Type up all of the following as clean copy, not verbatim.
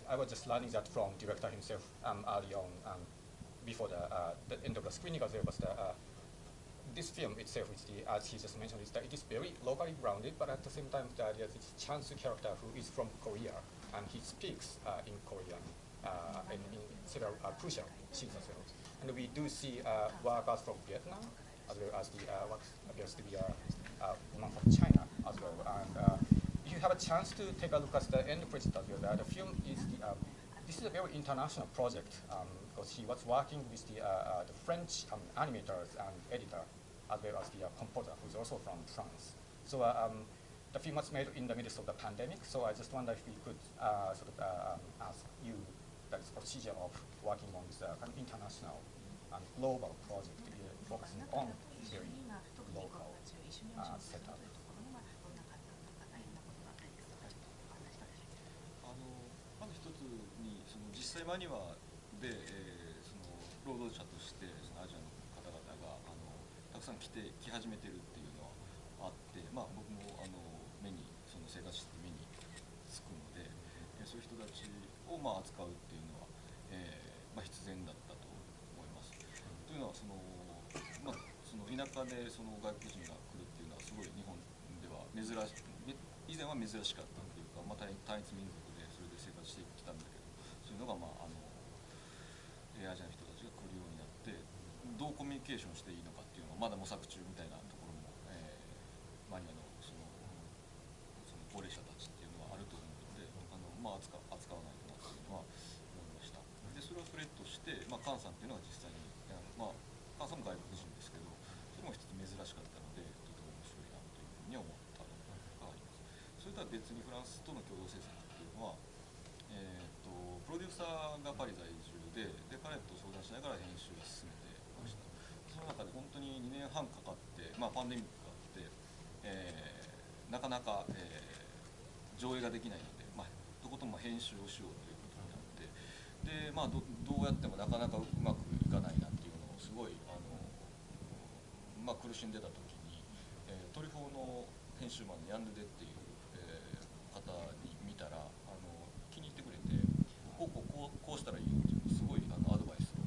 I was just learning that from director himself early on, before the end of the screening. There was this film itself, as he just mentioned, is that it is very locally grounded, but at the same time, there's this Chansu character who is from Korea, and he speaks in Korean in several crucial scenes as well. And we do see workers from Vietnam, as well as what appears to be a woman from China as well. And if you have a chance to take a look at the end credits as well, the film is this is a very international project because he was working with the French animators and editor, as well as the composer, who's also from France. So the film was made in the midst of the pandemic. So I just wonder if we could sort of ask you the procedure of working on this kind of international and global project, focusing on very local setup. まず一つにその実際マニュアで、その労働者としてそのアジアの方々がたくさん来始めてるっていうのはあって、まあ、僕も目にその生活して目につくので、そういう人たちをまあ扱うっていうのは、まあ、必然だったと思います。というのはその、まあ、その田舎でその外国人が来るっていうのはすごい日本では以前は珍しかったっていうか、まあ、単一民族でそれで生活してきたんだけど、そういうのが、まあ、アジアの人たちが来るようになってどうコミュニケーションしていいのかっていうのはまだ模索中みたいなところも、マニアのその高齢者たちっていうのはあると思うので、まあ、扱わないとなっていうのは思いました。でそれはそれとして、まあ、菅さんっていうのは実際にまあ、菅さんも外国人ですけど、それも一つ珍しかったのでとても面白いなというふうに思ったのがあります。それとは別にフランスとの共同制作っていうのは、プロデューサーがパリ在住で彼と相談しながら編集を進めてました。その中で本当に2年半かかって、まあ、パンデミックがあって、なかなか、上映ができないので、まあ、とことん編集をしようということになって、で、まあ、どうやってもなかなかうまくいかないなっていうのをすごいまあ、苦しんでた時に、トリフォーの編集マンのヤンドゥデっていう、方に見たら気に入ってくれて、こうしたらいいよっていうすごいアドバイスを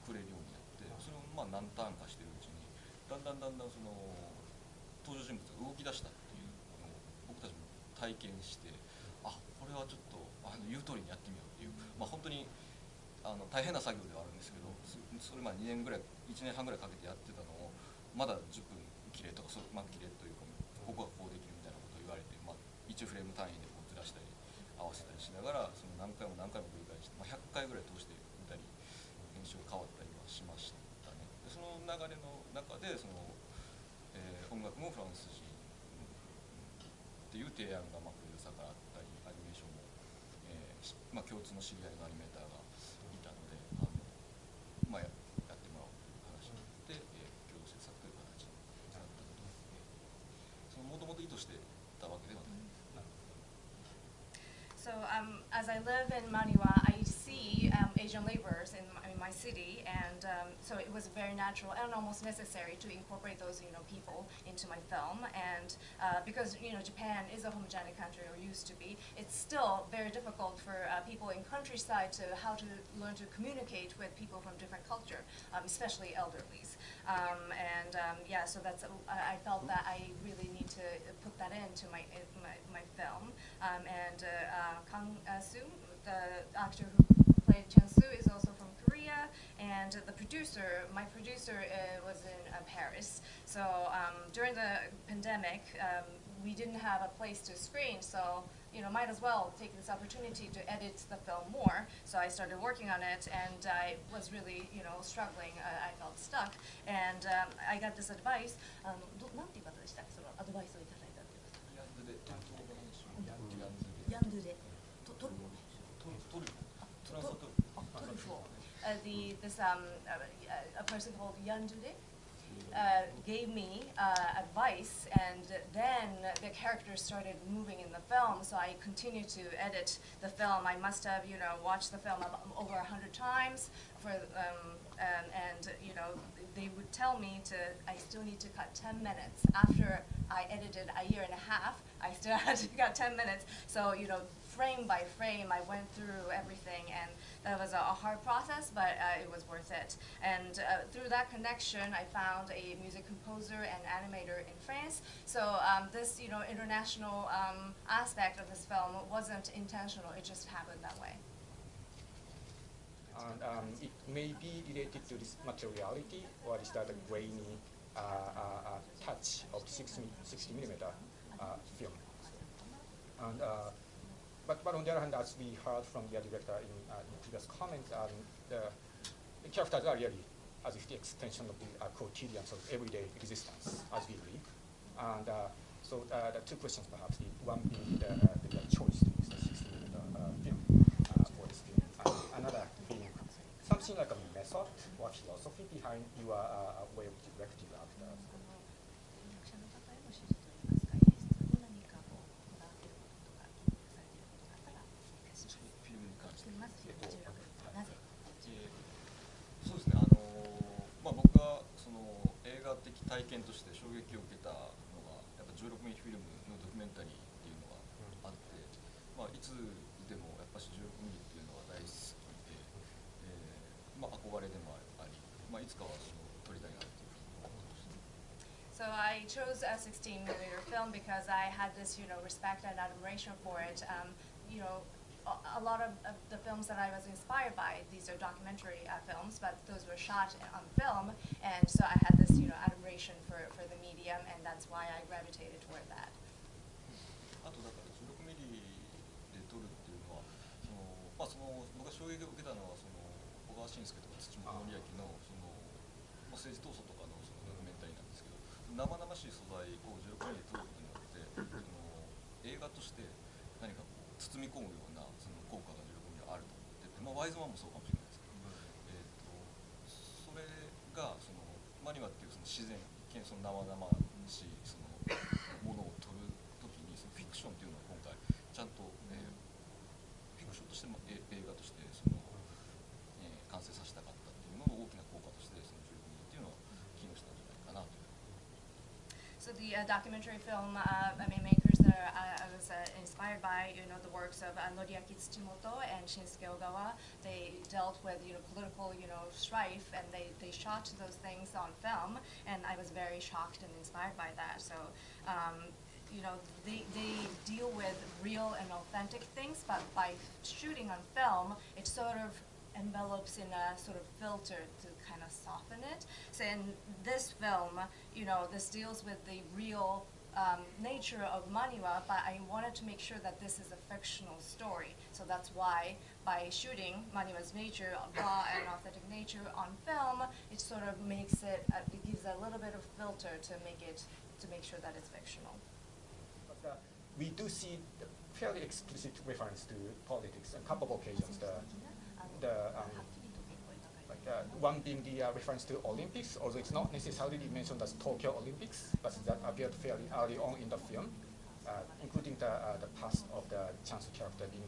くれるようになって、それをまあ何ターンかしてるうちにだんだんその登場人物が動き出したっていうのを僕たちも体験して、あ、これはちょっと言う通りにやってみようっていう、まあ、本当に大変な作業ではあるんですけど、それまで1年半ぐらいかけてやってたのをまだ10分きれいとかまあきれいというか、ここはこうできるみたいなことを言われて、まあ、1フレーム単位でこうずらしたり合わせたりしながらその何回も繰り返して、まあ、100回ぐらい通してみたり編集が変わったりはしましたね。でその流れの中で音楽もフランス人っていう提案がまあプロデューサーからあったり、アニメーションも、まあ、共通の知り合いのアニメーターがいたのでまあ、やってもらおうという話になって、共同制作という形になったことです。もともと意図してたわけではない。So as I live in Maniwa, I see Asian laborers in my city, and so it was very natural and almost necessary to incorporate those people into my film. And because Japan is a homogeneous country, or used to be, it's still very difficult for people in countryside to learn to communicate with people from different culture, especially elderlies. Yeah, so that's I felt that I really need to put that into my film. Kang Soo, the actor who played Chang-soo, is also from Korea, and my producer was in Paris. So during the pandemic, we didn't have a place to screen, so might as well take this opportunity to edit the film more. So I started working on it, and I was really struggling. I felt stuck, and I got this advice. なんていう方でしたっけ、そのアドバイスをいただいたっていうか。ヤンドゥで。トルフォー。A person called Yandude gave me advice, and then the characters started moving in the film, so I continued to edit the film. I must have watched the film over 100 times and they would tell me I still need to cut 10 minutes. After I edited a year and a half, I still had to cut 10 minutes. So, frame by frame, I went through everything, and that was a hard process, but it was worth it. And through that connection, I found a music composer and animator in France. So this, international aspect of this film wasn't intentional. It just happened that way. And it may be related to this materiality, or is that a grainy touch of 60 millimeter film. And but on the other hand, as we heard from the director in previous comments, the characters are really as if the extension of the quotidian, sort of everyday existence, as we believe. And so the two questions perhaps, the one being the choice to use the 60 millimeter film for this film, and another being something like a method or philosophy behind your way of directing actors.体験として衝撃を受けたのがやっぱ16ミリフィルムのドキュメンタリーっていうのがあって、いつでもやっぱし16ミリっていうのは大好きで、憧れでもあり、いつかは撮りたいなっていうふうに思ってました。So I chose a 16 millimeter film because I had this, respect and admiration for it. A lot of the films that I was inspired by, these are documentary films, but those were shot on film, and so I had this, admiration for the medium, and that's why I gravitated toward that. あとだから16ミリで撮るっていうのは、僕が衝撃を受けたのは小川晋介とか土本紀明の政治闘争とかのドキュメンタリーなんですけど、生々しい素材を16ミリで撮ることによって映画として何か包み込むような効果が16ミリあると思ってて、ワイズマンもそうかもしれないですけど、それがマニマっていう自然一見生々しいものを撮るときにフィクションっていうのを今回ちゃんと、フィクションとしても映画として完成させたかったっていうのの大きな効果として16ミリっていうのは機能したんじゃないかなと。So the documentary film makers that I was inspired by, the works of Noriaki Tsuchimoto and Shinsuke Ogawa. They dealt with, political, strife, and they shot those things on film, and I was very shocked and inspired by that. So, they deal with real and authentic things, but by shooting on film, it sort of envelopes in a sort of filter to kind of soften it. So in this film, this deals with the real nature of Maniwa, but I wanted to make sure that this is a fictional story. So that's why by shooting Maniwa's nature, raw and authentic nature on film, it sort of makes it, it gives a little bit of filter to make sure that it's fictional. But we do see fairly explicit reference to politics on a couple of occasions. One being the reference to Olympics, although it's not necessarily mentioned as Tokyo Olympics, but that appeared fairly early on in the film, including the past of the Chance character being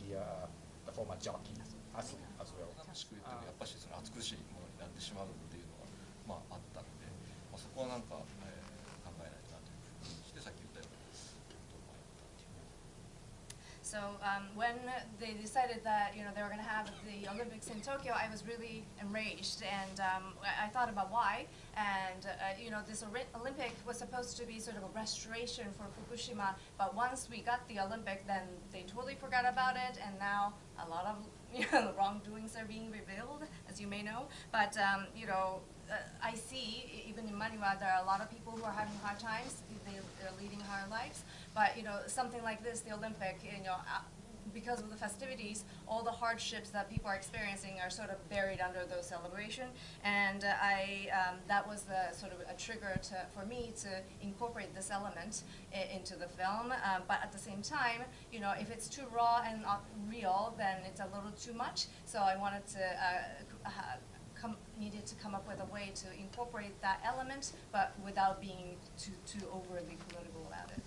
the former jockey athlete as well. やっぱし暑苦しいものになってしまうっていうのはあったので、そこはなんか、考えないとなというふうにしてさっき言ったようなことをやったっていう。So when they decided that they were going to have the Olympics in Tokyo, I was really enraged, and I thought about why. And this Olympic was supposed to be sort of a restoration for Fukushima, but once we got the Olympic, then they totally forgot about it, and now a lot of wrongdoings are being revealed, as you may know. But I see, even in Maniwa, there are a lot of people who are having hard times. They're leading hard lives. But something like this, the Olympic, because of the festivities, all the hardships that people are experiencing are sort of buried under those celebration. And that was the sort of a trigger for me to incorporate this element into the film. But at the same time, if it's too raw and not real, then it's a little too much. So I wanted to needed to come up with a way to incorporate that element, but without being too overly political about it.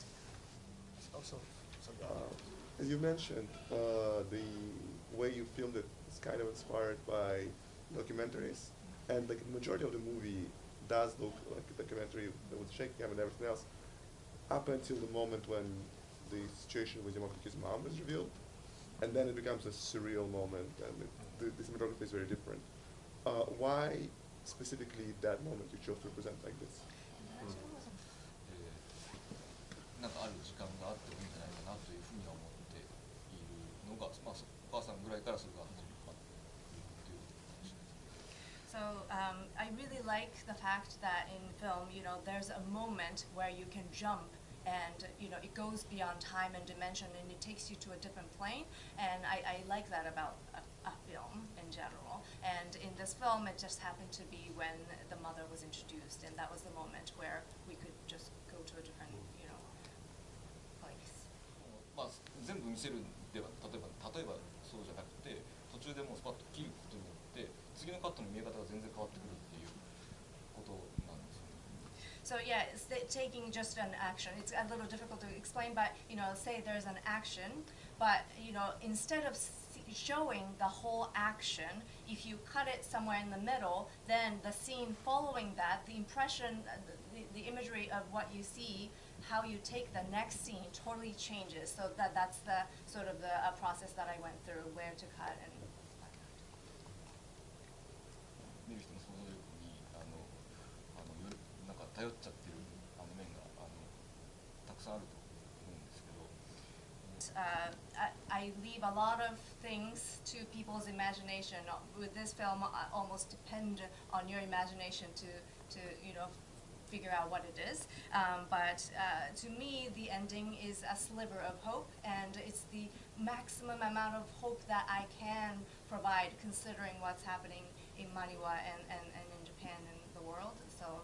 As you mentioned, the way you filmed it is kind of inspired by documentaries, and the majority of the movie does look like a documentary with shaky cam and everything else, up until the moment when the situation with Yamabuki's mom is revealed, and then it becomes a surreal moment, and the cinematography is very different. Why specifically that moment you chose to represent like this? なんかある時間があってもいいんじゃないかなというふうには思っているのが、まあ、お母さんぐらいからそれが始まったということかもしれない。So I really like the fact that in film, there's a moment where you can jump and, it goes beyond time and dimension and it takes you to a different plane. And I like that about a film in general. And in this film, it just happened to be when the mother was introduced, and that was the moment where we could just go to a different, place. まあ、全部見せるんでは例えばそうじゃなくて、途中でもうスパッと切ることによって次のカットの見え方が全然変わってくるっていうことなんですよね。So yeah, it's taking just an action. It's a little difficult to explain, but say there's an action, but instead of showing the whole action, if you cut it somewhere in the middle, then the scene following that, the impression, the imagery of what you see, how you take the next scene totally changes. So that's the sort of the process that I went through, where to cut and whatnot. 見る人の想像力になんか頼っちゃってる面がたくさんあると思うんですけど。I leave a lot of things to people's imagination. With this film, I almost depend on your imagination to figure out what it is. But to me, the ending is a sliver of hope, and it's the maximum amount of hope that I can provide, considering what's happening in Maniwa and in Japan and the world. So